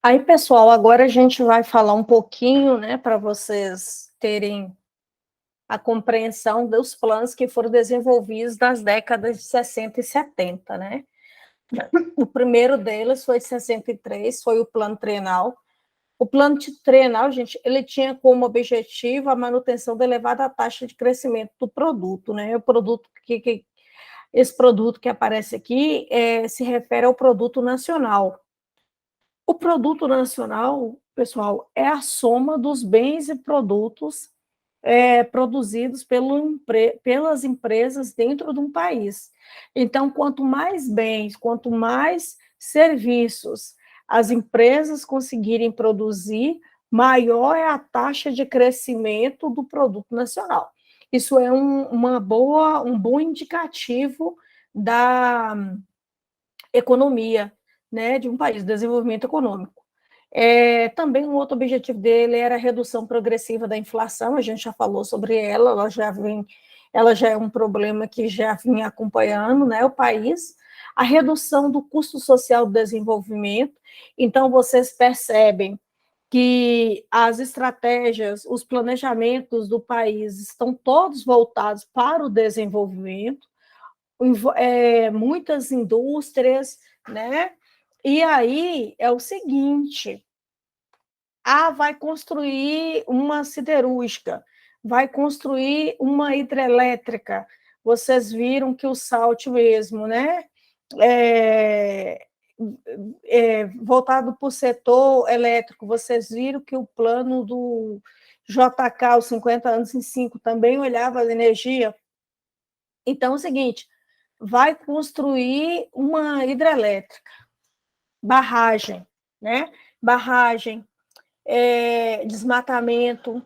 Aí, pessoal, agora a gente vai falar um pouquinho, né, para vocês terem a compreensão dos planos que foram desenvolvidos nas décadas de 60 e 70, né? O primeiro deles foi de 63, foi o Plano Trienal. O Plano Trienal, gente, ele tinha como objetivo a manutenção da elevada taxa de crescimento do produto, né? O produto esse produto que aparece aqui se refere ao produto nacional. O produto nacional, pessoal, é a soma dos bens e produtos produzidos pelas empresas dentro de um país. Então, quanto mais bens, quanto mais serviços as empresas conseguirem produzir, maior é a taxa de crescimento do produto nacional. Isso é um bom indicativo da economia, né, de um país, desenvolvimento econômico. Também um outro objetivo dele era a redução progressiva da inflação, a gente já falou sobre ela, ela já é um problema que já vinha acompanhando, né, o país. A redução do custo social do desenvolvimento, então vocês percebem que as estratégias, os planejamentos do país estão todos voltados para o desenvolvimento, muitas indústrias, né? E aí é o seguinte: vai construir uma siderúrgica, vai construir uma hidrelétrica. Vocês viram que o Salt mesmo, né? É, voltado para o setor elétrico, vocês viram que o plano do JK, os 50 anos em 5, também olhava a energia. Então, é o seguinte, vai construir uma hidrelétrica, barragem, né? Barragem, desmatamento,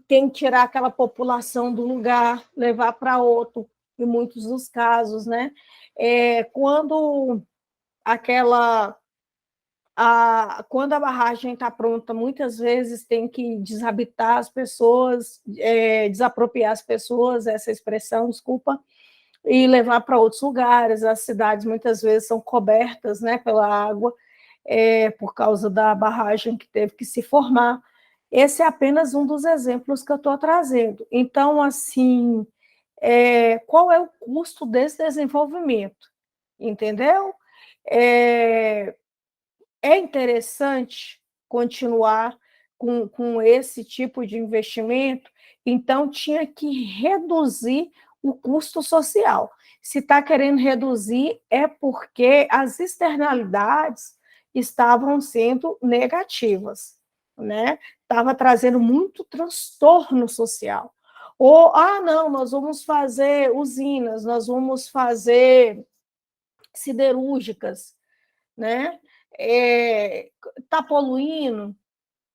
tem que tirar aquela população do lugar, levar para outro, em muitos dos casos, né? Quando quando a barragem está pronta, muitas vezes tem que desabitar as pessoas, desapropriar as pessoas, essa expressão, desculpa, e levar para outros lugares. As cidades muitas vezes são cobertas, né, pela água, por causa da barragem que teve que se formar. Esse é apenas um dos exemplos que eu estou trazendo. Então, assim, qual é o custo desse desenvolvimento? Entendeu? É interessante continuar com esse tipo de investimento, então tinha que reduzir o custo social. Se está querendo reduzir, é porque as externalidades estavam sendo negativas, né? Estava trazendo muito transtorno social. Ou, não, nós vamos fazer usinas, nós vamos fazer siderúrgicas, né? Está poluindo?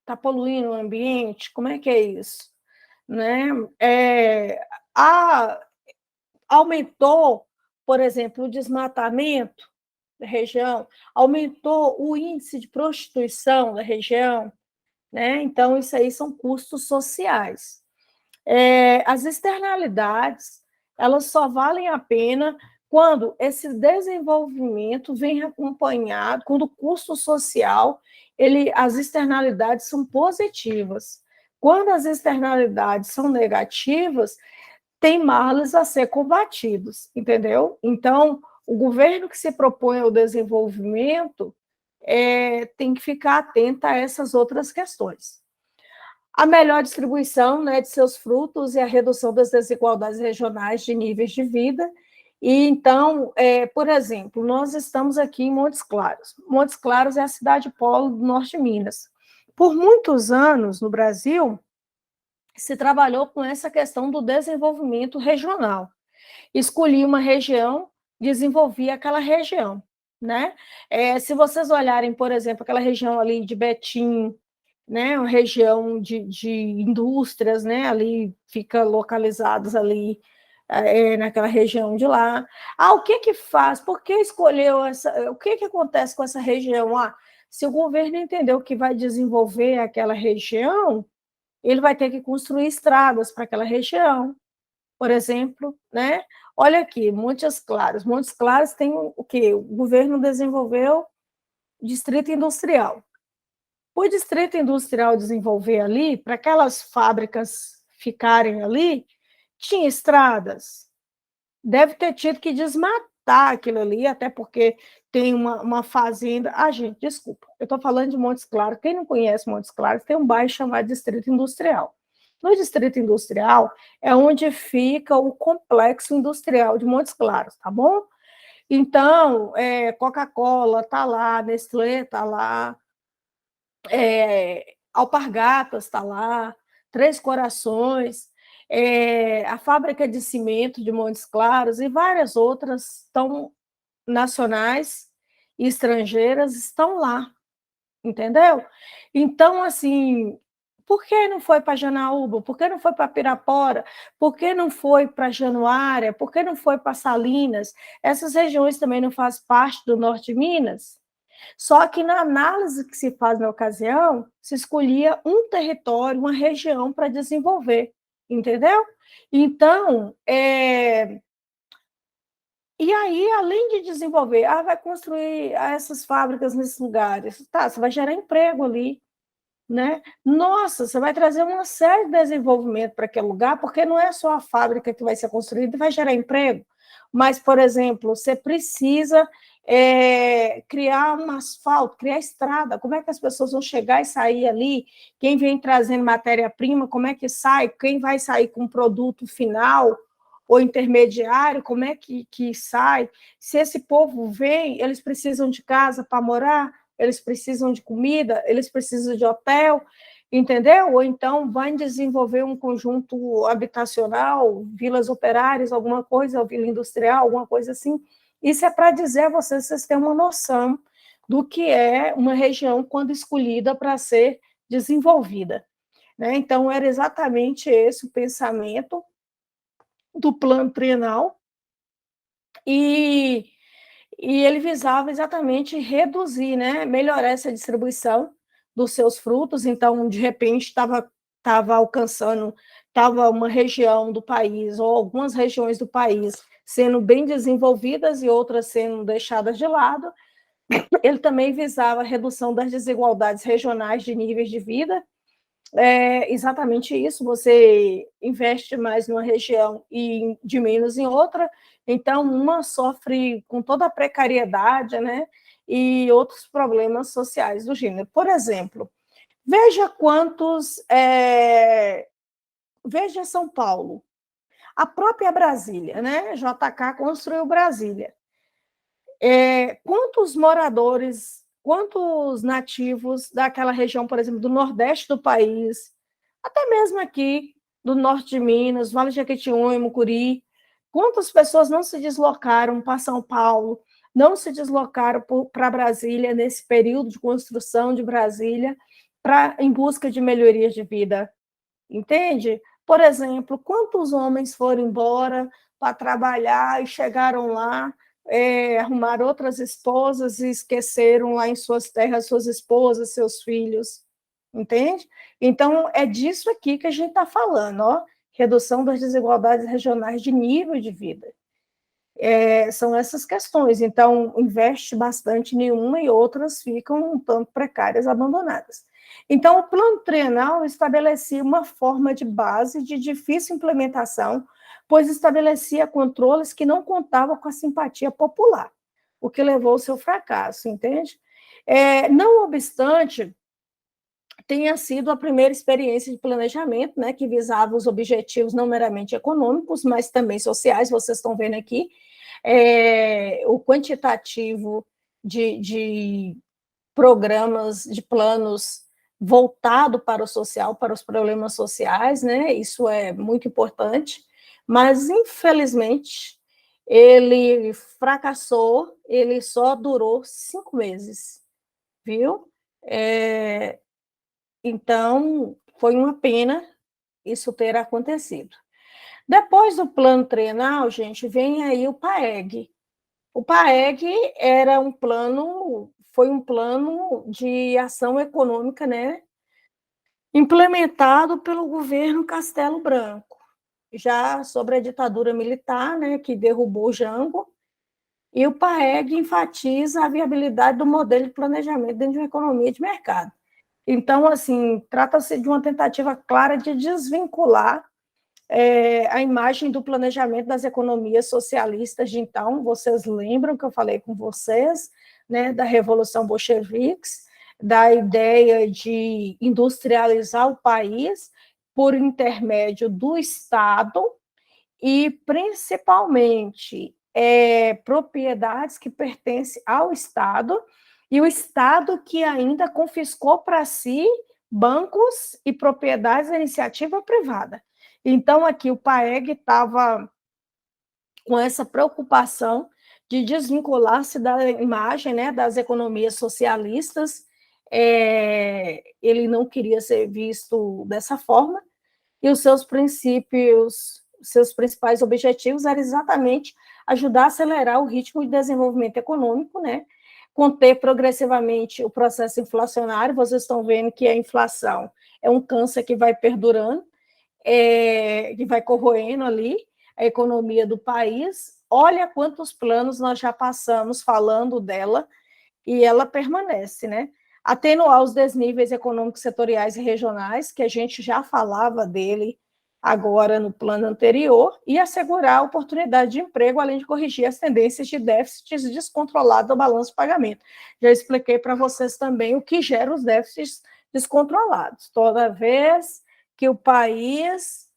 Está poluindo o ambiente? Como é que é isso? Né? Aumentou, por exemplo, o desmatamento da região, aumentou o índice de prostituição da região, né? Então, isso aí são custos sociais. As externalidades, elas só valem a pena quando esse desenvolvimento vem acompanhado, quando o custo social, as externalidades são positivas. Quando as externalidades são negativas, tem males a ser combatidos, entendeu? Então, o governo que se propõe ao desenvolvimento tem que ficar atento a essas outras questões. A melhor distribuição, né, de seus frutos e a redução das desigualdades regionais de níveis de vida. E então, por exemplo, nós estamos aqui em Montes Claros. Montes Claros é a cidade polo do norte de Minas. Por muitos anos, no Brasil, se trabalhou com essa questão do desenvolvimento regional. Escolhia uma região, desenvolvia aquela região, né? Se vocês olharem, por exemplo, aquela região ali de Betim, né, uma região de indústrias, né, ali fica localizados ali naquela região de lá. O que faz? Por que escolheu essa? O que acontece com essa região? Se o governo entendeu que vai desenvolver aquela região, ele vai ter que construir estradas para aquela região, por exemplo, né? Olha aqui, Montes Claros. Montes Claros tem o quê? O governo desenvolveu distrito industrial. o distrito industrial desenvolver ali, para aquelas fábricas ficarem ali, tinha estradas. Deve ter tido que desmatar aquilo ali, até porque tem uma fazenda. Ah, gente, desculpa, eu estou falando de Montes Claros. Quem não conhece Montes Claros, tem um bairro chamado Distrito Industrial. No Distrito Industrial é onde fica o complexo industrial de Montes Claros, tá bom? Então, Coca-Cola está lá, Nestlé está lá, Alpargatas está lá, Três Corações, a fábrica de cimento de Montes Claros e várias outras estão nacionais e estrangeiras estão lá, entendeu? Então, assim, por que não foi para Janaúba? Por que não foi para Pirapora? Por que não foi para Januária? Por que não foi para Salinas? Essas regiões também não fazem parte do norte de Minas? Só que na análise que se faz na ocasião, se escolhia um território, uma região para desenvolver, entendeu? Então, e aí, além de desenvolver, vai construir essas fábricas nesses lugares, tá? Você vai gerar emprego ali, né? Nossa, você vai trazer uma série de desenvolvimento para aquele lugar, porque não é só a fábrica que vai ser construída e vai gerar emprego, mas, por exemplo, você precisa criar um asfalto, criar estrada. Como é que as pessoas vão chegar e sair ali? Quem vem trazendo matéria-prima, como é que sai? Quem vai sair com produto final ou intermediário, como é que sai? Se esse povo vem, eles precisam de casa para morar? Eles precisam de comida, eles precisam de hotel, entendeu? Ou então vai desenvolver um conjunto habitacional, vilas operárias, alguma coisa, vila industrial, alguma coisa assim. Isso é para dizer a vocês, vocês têm uma noção do que é uma região quando escolhida para ser desenvolvida, né? Então, era exatamente esse o pensamento do plano trienal, e ele visava exatamente reduzir, né, melhorar essa distribuição dos seus frutos. Então, de repente, estava alcançando, estava uma região do país, ou algumas regiões do país, sendo bem desenvolvidas e outras sendo deixadas de lado. Ele também visava a redução das desigualdades regionais de níveis de vida. Exatamente isso, você investe mais numa região e de menos em outra, então uma sofre com toda a precariedade, né, e outros problemas sociais do gênero. Por exemplo, veja veja São Paulo, a própria Brasília, né, JK construiu Brasília. Quantos moradores, quantos nativos daquela região, por exemplo, do Nordeste do país, até mesmo aqui do norte de Minas, Vale de Jequitinhonha, Mucuri, quantas pessoas não se deslocaram para São Paulo, não se deslocaram para Brasília nesse período de construção de Brasília em busca de melhorias de vida, entende? Por exemplo, quantos homens foram embora para trabalhar e chegaram lá, arrumaram outras esposas e esqueceram lá em suas terras suas esposas, seus filhos, entende? Então, é disso aqui que a gente está falando, ó, redução das desigualdades regionais de nível de vida. São essas questões. Então, investe bastante em uma e outras ficam um tanto precárias, abandonadas. Então, o plano trienal estabelecia uma forma de base de difícil implementação, pois estabelecia controles que não contavam com a simpatia popular, o que levou ao seu fracasso, entende? Não obstante, tenha sido a primeira experiência de planejamento, né, que visava os objetivos não meramente econômicos, mas também sociais, vocês estão vendo aqui, o quantitativo de programas, de planos voltado para o social, para os problemas sociais, né? Isso é muito importante, mas infelizmente ele fracassou, ele só durou 5 meses, viu? Então, foi uma pena isso ter acontecido. Depois do plano trienal, gente, vem aí o PAEG. O PAEG foi um plano de ação econômica, né, implementado pelo governo Castelo Branco, já sobre a ditadura militar, né, que derrubou o Jango, e o PAEG enfatiza a viabilidade do modelo de planejamento dentro de uma economia de mercado. Então, assim, trata-se de uma tentativa clara de desvincular a imagem do planejamento das economias socialistas de então. Vocês lembram que eu falei com vocês, né, da Revolução Bolchevique, da ideia de industrializar o país por intermédio do Estado e, principalmente, propriedades que pertencem ao Estado, e o Estado que ainda confiscou para si bancos e propriedades da iniciativa privada. Então, aqui o PAEG estava com essa preocupação de desvincular-se da imagem, né, das economias socialistas. Ele não queria ser visto dessa forma, e os seus princípios, seus principais objetivos eram exatamente ajudar a acelerar o ritmo de desenvolvimento econômico, né? Conter progressivamente o processo inflacionário. Vocês estão vendo que a inflação é um câncer que vai perdurando, que vai corroendo ali a economia do país. Olha quantos planos nós já passamos falando dela, e ela permanece, né? Atenuar os desníveis econômicos setoriais e regionais, que a gente já falava dele agora no plano anterior, e assegurar a oportunidade de emprego, além de corrigir as tendências de déficits descontrolados do balanço de pagamento. Já expliquei para vocês também o que gera os déficits descontrolados. Toda vez que o país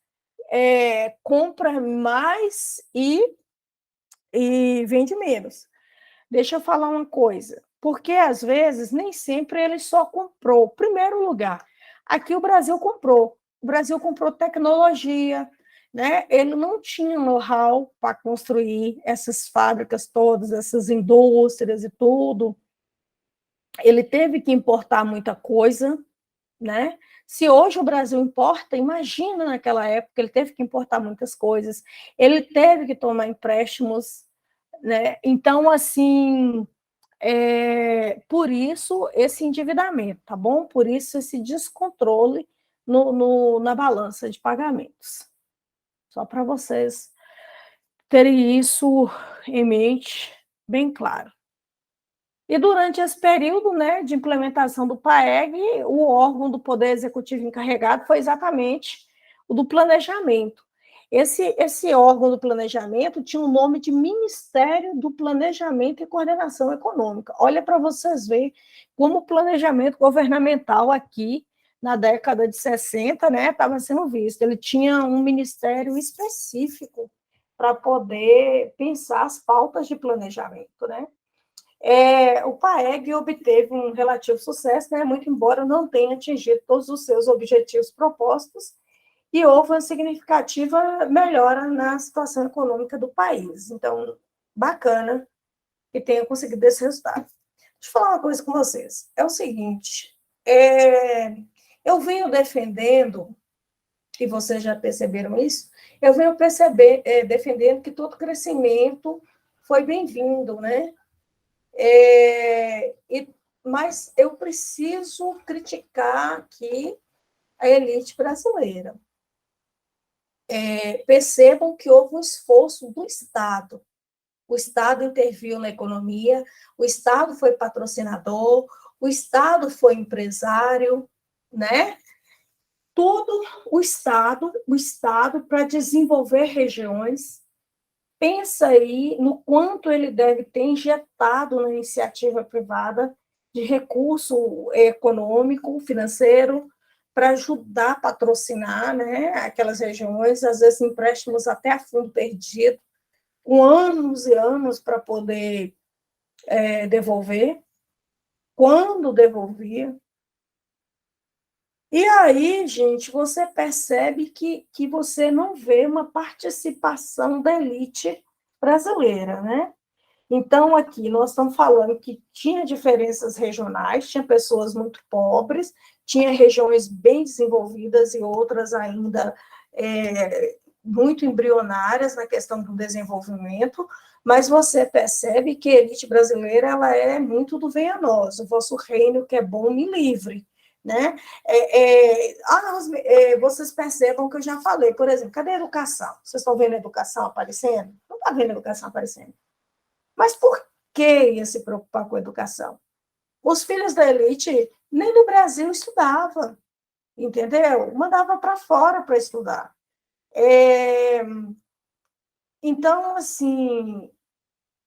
compra mais e vende menos. Deixa eu falar uma coisa, porque às vezes nem sempre ele só comprou. Primeiro lugar, aqui o Brasil comprou tecnologia, né? Ele não tinha know-how para construir essas fábricas todas, essas indústrias e tudo. Ele teve que importar muita coisa, né? Se hoje o Brasil importa, imagina naquela época, ele teve que importar muitas coisas, ele teve que tomar empréstimos, né? Então, assim, por isso esse endividamento, tá bom? Por isso esse descontrole na balança de pagamentos. Só para vocês terem isso em mente bem claro. E durante esse período, né, de implementação do PAEG, o órgão do Poder Executivo encarregado foi exatamente o do planejamento. Esse órgão do planejamento tinha o nome de Ministério do Planejamento e Coordenação Econômica. Olha para vocês verem como o planejamento governamental aqui, na década de 60, né, estava sendo visto. Ele tinha um ministério específico para poder pensar as pautas de planejamento, né? O PAEG obteve um relativo sucesso, né, muito embora não tenha atingido todos os seus objetivos propostos, e houve uma significativa melhora na situação econômica do país. Então, bacana que tenha conseguido esse resultado. Deixa eu falar uma coisa com vocês. É o seguinte, eu venho defendendo, e vocês já perceberam isso, eu venho defendendo que todo crescimento foi bem-vindo, né? Mas eu preciso criticar aqui a elite brasileira. Percebam que houve um esforço do Estado. O Estado interviu na economia, o Estado foi patrocinador, o Estado foi empresário, né? Tudo o Estado para desenvolver regiões. Pensa aí no quanto ele deve ter injetado na iniciativa privada de recurso econômico, financeiro, para ajudar a patrocinar, né, aquelas regiões, às vezes empréstimos até a fundo perdido, com anos e anos para poder devolver. Quando devolvia. E aí, gente, você percebe que você não vê uma participação da elite brasileira, né? Então, aqui nós estamos falando que tinha diferenças regionais, tinha pessoas muito pobres, tinha regiões bem desenvolvidas e outras ainda muito embrionárias na questão do desenvolvimento, mas você percebe que a elite brasileira ela é muito do venha a nós, o vosso reino que é bom me livre, né? Vocês percebam que eu já falei, por exemplo, cadê a educação? Vocês estão vendo a educação aparecendo? Não está vendo a educação aparecendo. Mas por que ia se preocupar com a educação? Os filhos da elite nem no Brasil estudavam, entendeu? Mandava para fora para estudar. Então, assim,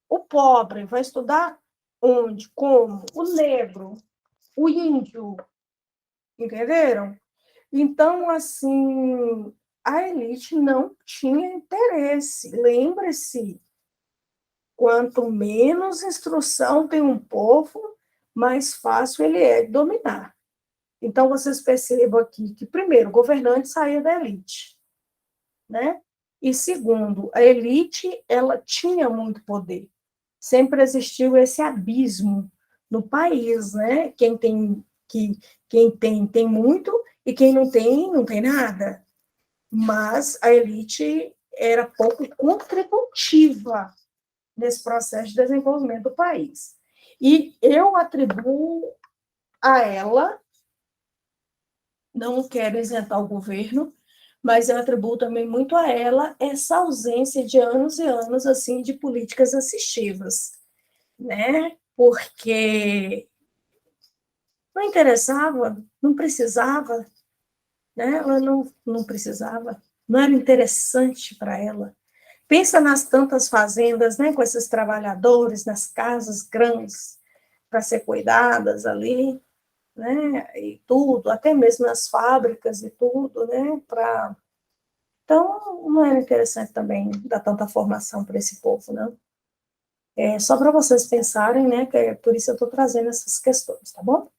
o pobre vai estudar onde? Como? O negro, o índio, entenderam? Então, assim, a elite não tinha interesse. Lembre-se, quanto menos instrução tem um povo, mais fácil ele é de dominar. Então, vocês percebam aqui que, primeiro, o governante saía da elite, né? E, segundo, a elite, ela tinha muito poder. Sempre existiu esse abismo no país, né? Quem tem muito e quem não tem nada. Mas a elite era pouco contributiva nesse processo de desenvolvimento do país. E eu atribuo a ela, não quero isentar o governo, mas eu atribuo também muito a ela essa ausência de anos e anos assim de políticas assistivas, né? Porque não interessava, não precisava, né? Ela não precisava, não era interessante para ela. Pensa nas tantas fazendas, né, com esses trabalhadores, nas casas grandes para ser cuidadas ali, né, e tudo, até mesmo nas fábricas e tudo, né, para... Então, não era interessante também dar tanta formação para esse povo, não. É só para vocês pensarem, né, que é por isso eu estou trazendo essas questões, tá bom?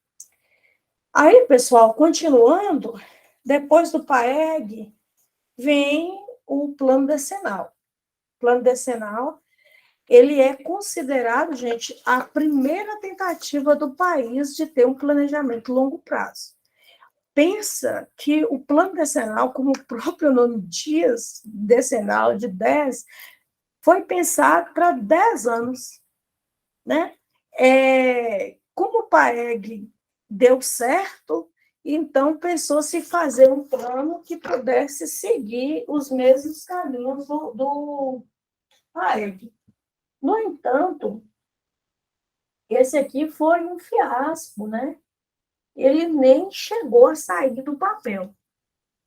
Aí, pessoal, continuando, depois do PAEG, vem o plano decenal. O plano decenal, ele é considerado, gente, a primeira tentativa do país de ter um planejamento a longo prazo. Pensa que o plano decenal, como o próprio nome diz, decenal de 10, foi pensado para 10 anos, né? Como o PAEG deu certo, então pensou-se fazer um plano que pudesse seguir os mesmos caminhos do PAEG. No entanto, esse aqui foi um fiasco, né? Ele nem chegou a sair do papel.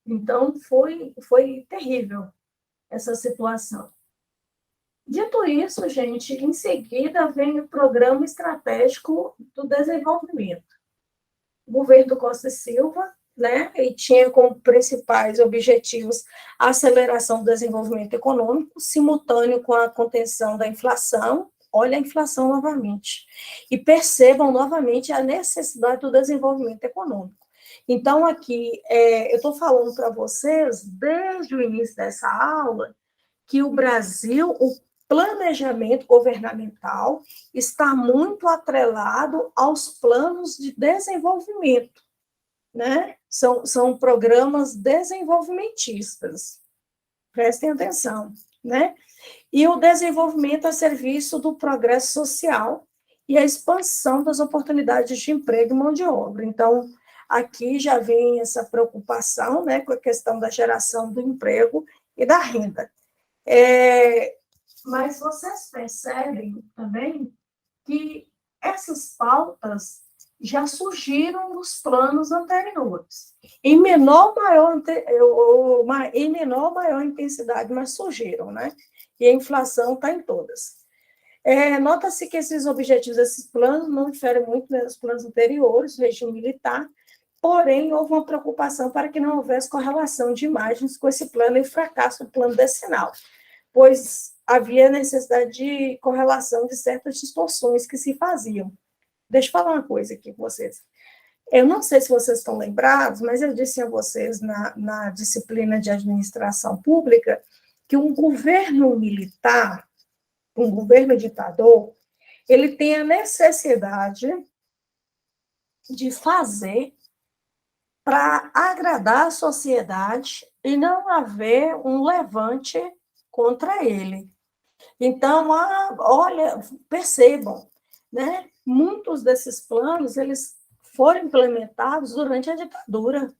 Então, foi terrível essa situação. Dito isso, gente, em seguida vem o Programa Estratégico do Desenvolvimento. O governo Costa e Silva, né, e tinha como principais objetivos a aceleração do desenvolvimento econômico, simultâneo com a contenção da inflação. Olha a inflação novamente. E percebam novamente a necessidade do desenvolvimento econômico. Então, aqui, eu estou falando para vocês, desde o início dessa aula, que o Brasil, o planejamento governamental está muito atrelado aos planos de desenvolvimento, né? São programas desenvolvimentistas. Prestem atenção, né? E o desenvolvimento a serviço do progresso social e a expansão das oportunidades de emprego e mão de obra. Então, aqui já vem essa preocupação, né, com a questão da geração do emprego e da renda. Mas vocês percebem também que essas pautas já surgiram nos planos anteriores, em menor ou maior intensidade, mas surgiram, né? E a inflação está em todas. Nota-se que esses objetivos desses planos não diferem muito dos planos anteriores, do regime militar, porém, houve uma preocupação para que não houvesse correlação de imagens com esse plano e fracasso do plano decenal, pois havia necessidade de correlação de certas distorções que se faziam. Deixa eu falar uma coisa aqui com vocês. Eu não sei se vocês estão lembrados, mas eu disse a vocês na disciplina de administração pública que um governo militar, um governo ditador, ele tem a necessidade de fazer para agradar a sociedade e não haver um levante contra ele. Então, olha, percebam, né? Muitos desses planos eles foram implementados durante a ditadura.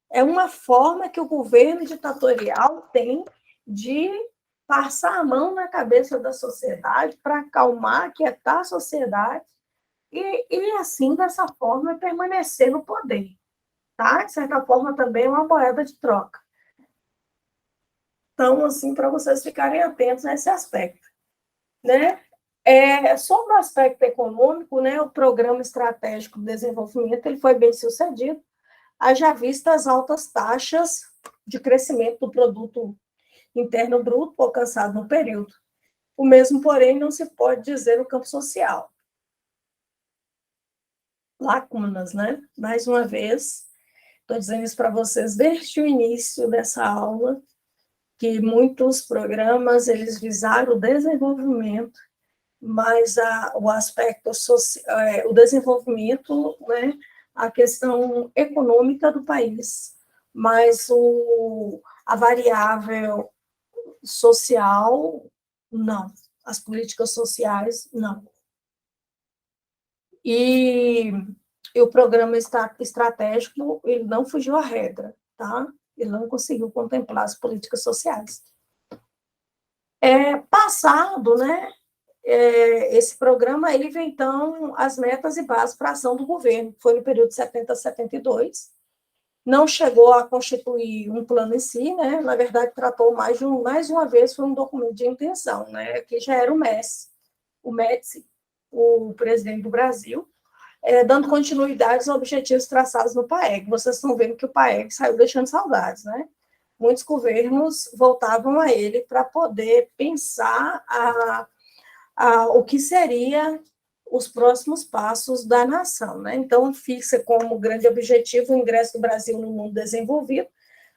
É uma forma que o governo ditatorial tem de passar a mão na cabeça da sociedade para acalmar, aquietar a sociedade e assim, dessa forma, permanecer no poder, tá? De certa forma, também é uma moeda de troca. Então, assim, para vocês ficarem atentos a esse aspecto, né? Sobre o aspecto econômico, né, o Programa Estratégico de Desenvolvimento ele foi bem sucedido, haja vista as altas taxas de crescimento do produto interno bruto alcançado no período. O mesmo, porém, não se pode dizer no campo social. Lacunas, né? Mais uma vez, estou dizendo isso para vocês desde o início dessa aula, que muitos programas eles visaram o desenvolvimento, mas o aspecto social, o desenvolvimento, né, a questão econômica do país, mas a variável social, não. As políticas sociais, não. E o programa estratégico, ele não fugiu à regra, tá? Ele não conseguiu contemplar as políticas sociais. Passado, né, esse programa, ele vem, então, as metas e bases para a ação do governo. Foi no período de 70 a 72. Não chegou a constituir um plano em si, né? Na verdade, tratou mais uma vez, foi um documento de intenção, né? Que já era o Médici, o presidente do Brasil, dando continuidade aos objetivos traçados no PAEG. Vocês estão vendo que o PAEG saiu deixando saudades, né? Muitos governos voltavam a ele para poder pensar o que seria os próximos passos da nação, né? Então, fixa como grande objetivo o ingresso do Brasil no mundo desenvolvido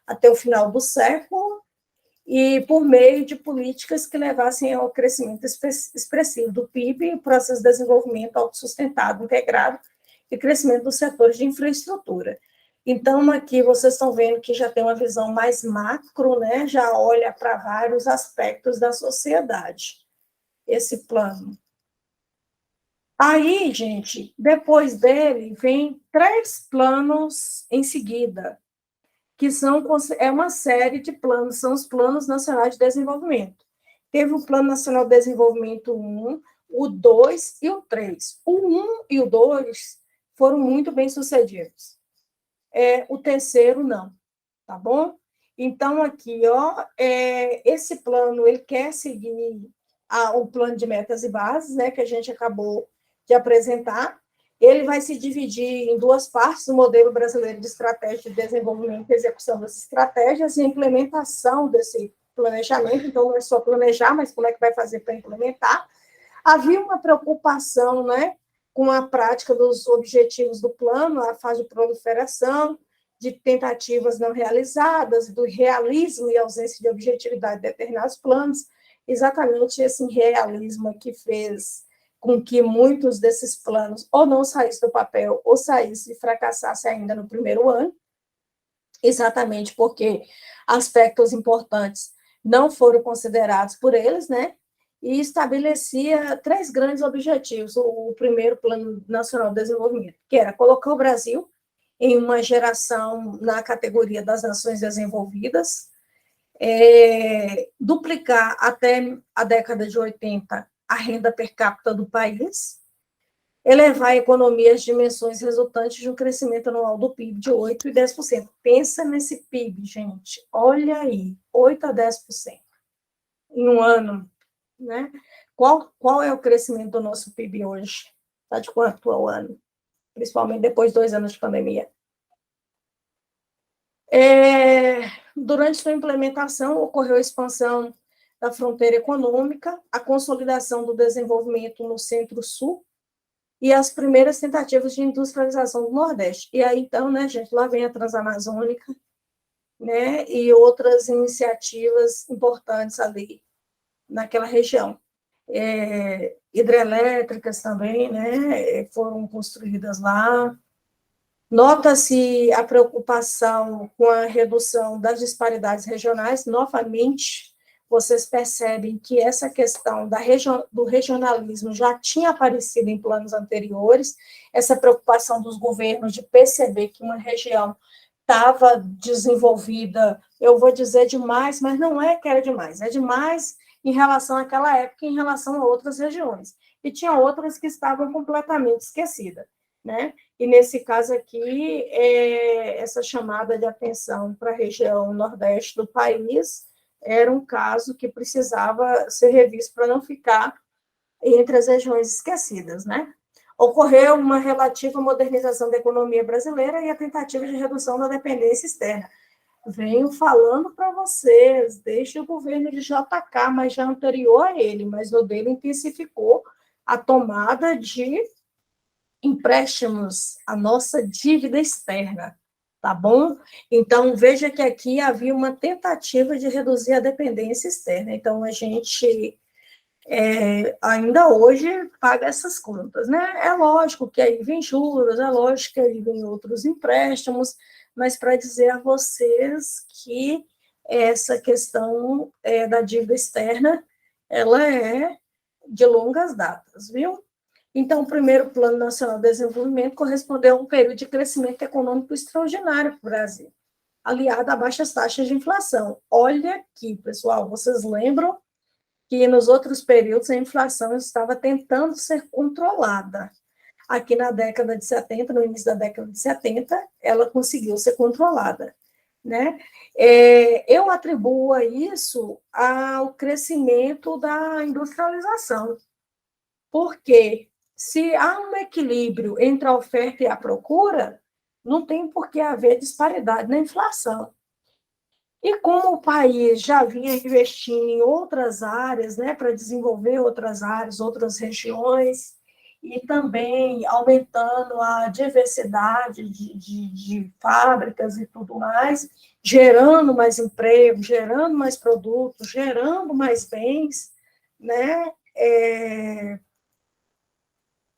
até o final do século e por meio de políticas que levassem ao crescimento expressivo do PIB, processo de desenvolvimento autossustentado, integrado e crescimento dos setores de infraestrutura. Então, aqui vocês estão vendo que já tem uma visão mais macro, né? Já olha para vários aspectos da sociedade, esse plano. Aí, gente, depois dele, vem 3 planos em seguida, que é uma série de planos, são os Planos Nacionais de Desenvolvimento. Teve o Plano Nacional de Desenvolvimento 1, o 2 e o 3. O 1 e o 2 foram muito bem sucedidos. O terceiro, não, tá bom? Então, aqui, ó, esse plano, ele quer seguir o plano de metas e bases, né, que a gente acabou de apresentar. Ele vai se dividir em 2 partes, o modelo brasileiro de estratégia de desenvolvimento e execução das estratégias e a implementação desse planejamento. Então, não é só planejar, mas como é que vai fazer para implementar. Havia uma preocupação, né, com a prática dos objetivos do plano, a fase de proliferação, de tentativas não realizadas, do realismo e ausência de objetividade de determinados planos, exatamente esse realismo que fez com que muitos desses planos ou não saíssem do papel ou saíssem e fracassassem ainda no primeiro ano, exatamente porque aspectos importantes não foram considerados por eles, né? E estabelecia 3 grandes objetivos. O primeiro, Plano Nacional de Desenvolvimento, que era colocar o Brasil em uma geração na categoria das nações desenvolvidas, duplicar até a década de 80 a renda per capita do país, elevar a economia às dimensões resultantes de um crescimento anual do PIB de 8% e 10%. Pensa nesse PIB, gente. Olha aí, 8% a 10% em um ano, né? Qual é o crescimento do nosso PIB hoje? Está de quanto ao ano? Principalmente depois de 2 anos de pandemia. Durante sua implementação, ocorreu a expansão da fronteira econômica, a consolidação do desenvolvimento no Centro-Sul e as primeiras tentativas de industrialização do Nordeste. E aí, então, né, gente, lá vem a Transamazônica, né, e outras iniciativas importantes ali naquela região. Hidrelétricas também, né, foram construídas lá. Nota-se a preocupação com a redução das disparidades regionais. Novamente, vocês percebem que essa questão do regionalismo já tinha aparecido em planos anteriores, essa preocupação dos governos de perceber que uma região estava desenvolvida, eu vou dizer demais, mas não é que era demais, é demais em relação àquela época, em relação a outras regiões. e tinha outras que estavam completamente esquecidas, né? E nesse caso aqui, essa chamada de atenção para a região nordeste do país era um caso que precisava ser revisto para não ficar entre as regiões esquecidas, né? Ocorreu uma relativa modernização da economia brasileira e a tentativa de redução da dependência externa. Venho falando para vocês, desde o governo de JK, mas já anterior a ele, mas no dele intensificou a tomada de empréstimos, a nossa dívida externa, tá bom? Então, veja que aqui havia uma tentativa de reduzir a dependência externa. Então, a gente ainda hoje paga essas contas, né? É lógico que aí vem juros, é lógico que aí vem outros empréstimos, mas para dizer a vocês que essa questão da dívida externa, ela é de longas datas, viu? Então, o primeiro Plano Nacional de Desenvolvimento correspondeu a um período de crescimento econômico extraordinário para o Brasil, aliado a baixas taxas de inflação. Olha aqui, pessoal, vocês lembram que nos outros períodos a inflação estava tentando ser controlada. Aqui na década de 70, no início da década de 70, ela conseguiu ser controlada, né? Eu atribuo a isso ao crescimento da industrialização, porque se há um equilíbrio entre a oferta e a procura, não tem por que haver disparidade na inflação. E como o país já vinha investindo em outras áreas, né, para desenvolver outras áreas, outras regiões, e também aumentando a diversidade de fábricas e tudo mais, gerando mais emprego, gerando mais produtos, gerando mais bens, né?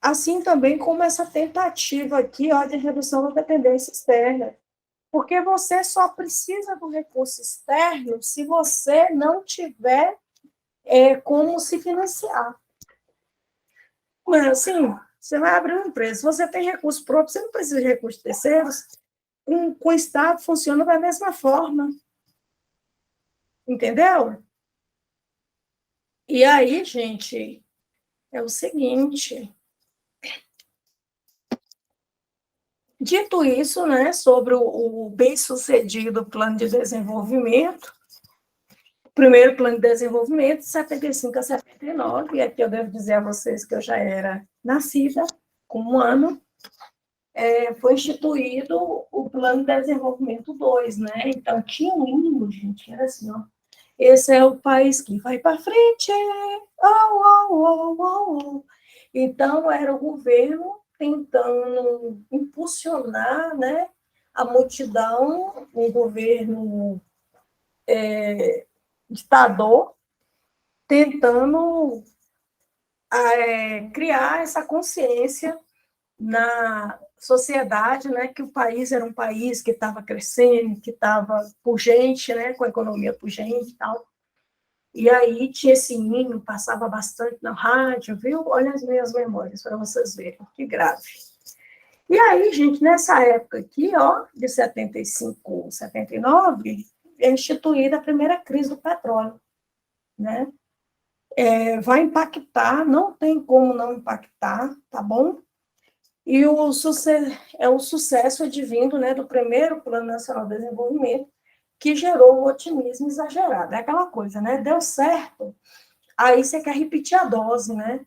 Assim também como essa tentativa aqui, ó, de redução da dependência externa. Porque você só precisa do recurso externo se você não tiver como se financiar. Mas, assim, você vai abrir uma empresa, se você tem recurso próprio, você não precisa de recursos terceiros, com o Estado funciona da mesma forma. Entendeu? E aí, gente, é o seguinte. Dito isso, né, sobre o bem-sucedido plano de desenvolvimento, o primeiro plano de desenvolvimento, de 75 a 79, e aqui eu devo dizer a vocês que eu já era nascida, com um ano, foi instituído o plano de desenvolvimento 2, né? Então, tinha um hino, gente, era assim, ó. Esse é o país que vai para frente, oh, oh, oh, oh, oh. Então, era o governo tentando impulsionar, né, a multidão, um governo ditador, tentando criar essa consciência na sociedade, né, que o país era um país que estava crescendo, que estava pujante, né, com a economia pujante e tal. E aí tinha esse hino, passava bastante na rádio, viu? Olha as minhas memórias, para vocês verem, que grave. E aí, gente, nessa época aqui, ó, de 75, 79, é instituída a primeira crise do petróleo, né? Vai impactar, não tem como não impactar, tá bom? E o sucesso advindo, né, do primeiro Plano Nacional de Desenvolvimento, que gerou um otimismo exagerado. É aquela coisa, né? Deu certo, aí você quer repetir a dose, né?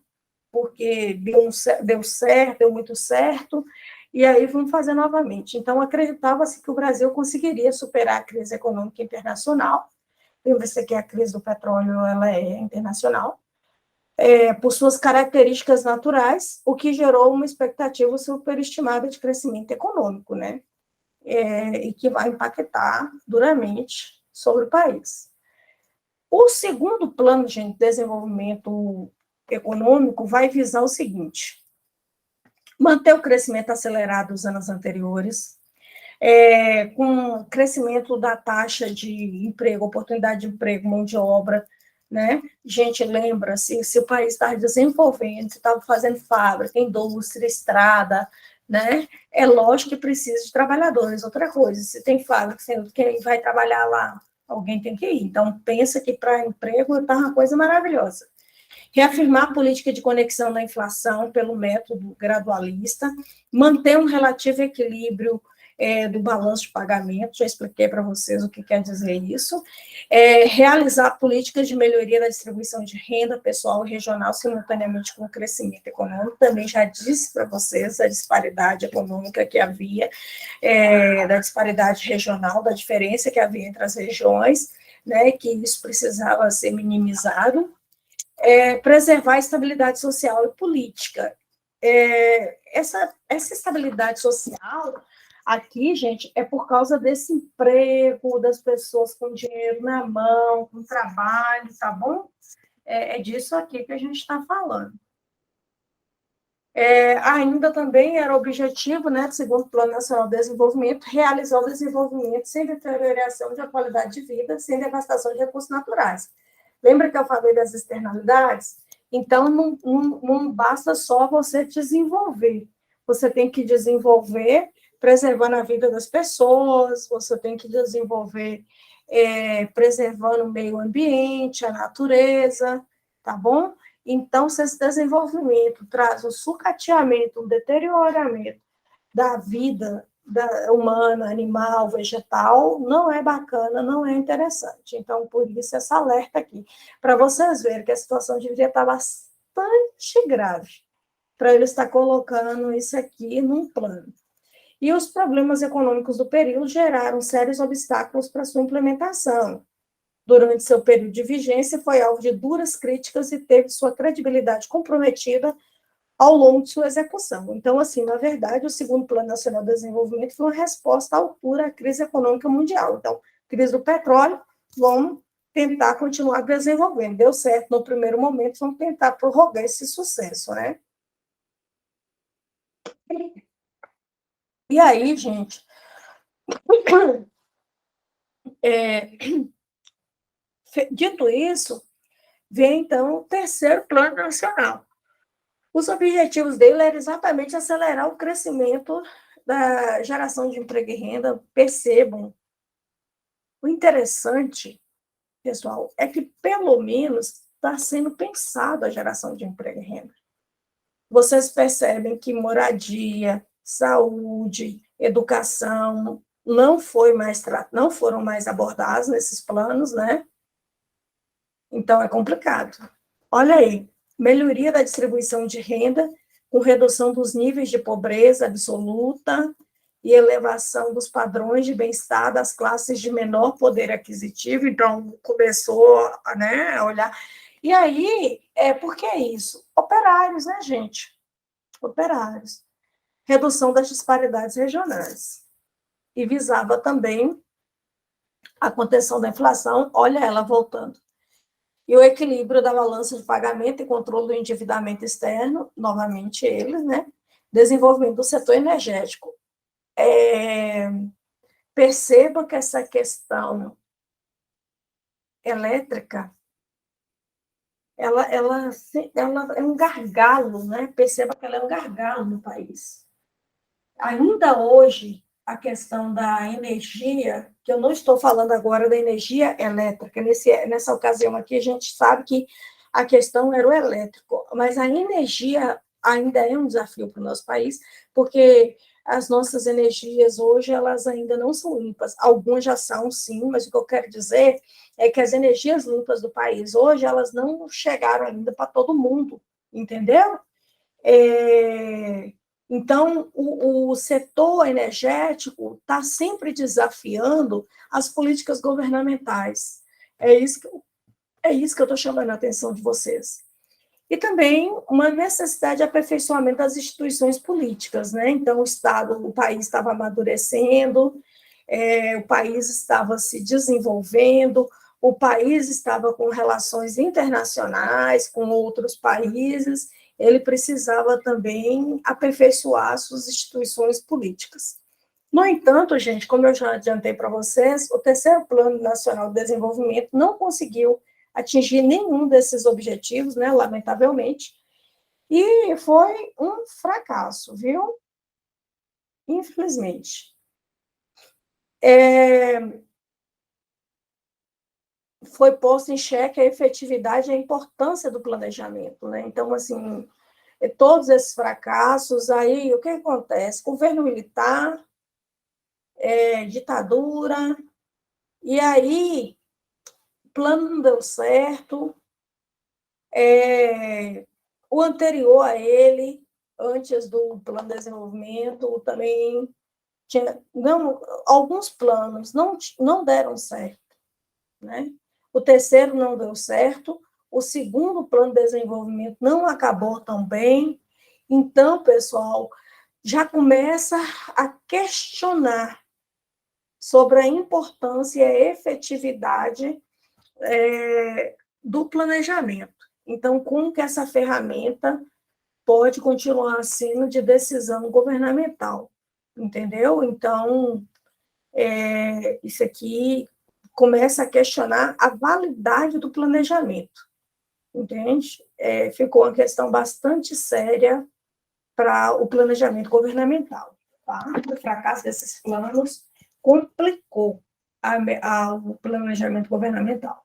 Porque deu certo, deu muito certo, e aí vamos fazer novamente. Então, acreditava-se que o Brasil conseguiria superar a crise econômica internacional. Lembra-se que a crise do petróleo ela é internacional, por suas características naturais, o que gerou uma expectativa superestimada de crescimento econômico, né? E que vai impactar duramente sobre o país. O segundo plano de desenvolvimento econômico vai visar o seguinte: manter o crescimento acelerado dos anos anteriores, com o crescimento da taxa de emprego, oportunidade de emprego, mão de obra, né? Gente, lembra-se, se o país estava desenvolvendo, se estava fazendo fábrica, indústria, estrada, né? É lógico que precisa de trabalhadores. Outra coisa, se tem fábrica, quem vai trabalhar lá? Alguém tem que ir. Então, pensa que para emprego está uma coisa maravilhosa. reafirmar a política de conexão da inflação pelo método gradualista, manter um relativo equilíbrio do balanço de pagamento, já expliquei para vocês o que quer dizer isso, realizar políticas de melhoria da distribuição de renda pessoal e regional simultaneamente com o crescimento econômico, também já disse para vocês a disparidade econômica que havia, da disparidade regional, da diferença que havia entre as regiões, né, que isso precisava ser minimizado, preservar a estabilidade social e política. Essa estabilidade social aqui, gente, é por causa desse emprego, das pessoas com dinheiro na mão, com trabalho, tá bom? É disso aqui que a gente está falando. Ainda também era objetivo, né, segundo o Plano Nacional de Desenvolvimento, realizar o desenvolvimento sem deterioração da qualidade de vida, sem devastação de recursos naturais. Lembra que eu falei das externalidades? Então, não basta só você desenvolver. Você tem que desenvolver preservando a vida das pessoas, você tem que desenvolver preservando o meio ambiente, a natureza, tá bom? Então, se esse desenvolvimento traz um sucateamento, um deterioramento da vida humana, animal, vegetal, não é bacana, não é interessante. Então, por isso, essa alerta aqui, para vocês verem que a situação deveria estar bastante grave, para ele estar colocando isso aqui num plano. E os problemas econômicos do período geraram sérios obstáculos para sua implementação. Durante seu período de vigência, foi alvo de duras críticas e teve sua credibilidade comprometida ao longo de sua execução. Então, assim, na verdade, o segundo Plano Nacional de Desenvolvimento foi uma resposta à altura à crise econômica mundial. Então, crise do petróleo, vamos tentar continuar desenvolvendo. Deu certo no primeiro momento, vamos tentar prorrogar esse sucesso, né? E aí, gente, dito isso, vem, então, o terceiro Plano Nacional. Os objetivos dele eram exatamente acelerar o crescimento da geração de emprego e renda. Percebam, o interessante, pessoal, é que, pelo menos, está sendo pensado a geração de emprego e renda. Vocês percebem que moradia, saúde, educação não foram mais abordados nesses planos, né? Então, é complicado. Olha aí, melhoria da distribuição de renda, com redução dos níveis de pobreza absoluta e elevação dos padrões de bem-estar das classes de menor poder aquisitivo. Então, começou, né, a olhar. E aí, por que isso? Operários, né, gente? Operários. Redução das disparidades regionais. E visava também a contenção da inflação, olha ela voltando. E o equilíbrio da balança de pagamento e controle do endividamento externo, novamente eles, né? Desenvolvimento do setor energético. Perceba que essa questão elétrica, ela é um gargalo, né? Perceba que ela é um gargalo no país. Ainda hoje, a questão da energia, que eu não estou falando agora da energia elétrica, nessa ocasião aqui a gente sabe que a questão era o elétrico, mas a energia ainda é um desafio para o nosso país, porque as nossas energias hoje, elas ainda não são limpas. Algumas já são, sim, mas o que eu quero dizer é que as energias limpas do país hoje, elas não chegaram ainda para todo mundo, entendeu? Então, o setor energético está sempre desafiando as políticas governamentais. É isso que eu estou chamando a atenção de vocês. E também uma necessidade de aperfeiçoamento das instituições políticas, né? Então, o país estava amadurecendo, o país estava se desenvolvendo, o país estava com relações internacionais com outros países, ele precisava também aperfeiçoar suas instituições políticas. No entanto, gente, como eu já adiantei para vocês, o terceiro Plano Nacional de Desenvolvimento não conseguiu atingir nenhum desses objetivos, né, lamentavelmente, e foi um fracasso, viu? Infelizmente. foi posta em xeque a efetividade e a importância do planejamento, né? Então, assim, todos esses fracassos, aí o que acontece? Governo militar, ditadura, e aí o plano não deu certo, o anterior a ele, antes do plano de desenvolvimento, também tinha, não, alguns planos não deram certo, né? O terceiro não deu certo, o segundo plano de desenvolvimento não acabou tão bem. Então, pessoal, já começa a questionar sobre a importância e a efetividade do planejamento. Então, como que essa ferramenta pode continuar sendo de decisão governamental, entendeu? Então, isso aqui começa a questionar a validade do planejamento, entende? Ficou uma questão bastante séria para o planejamento governamental, tá? O fracasso desses planos complicou o planejamento governamental.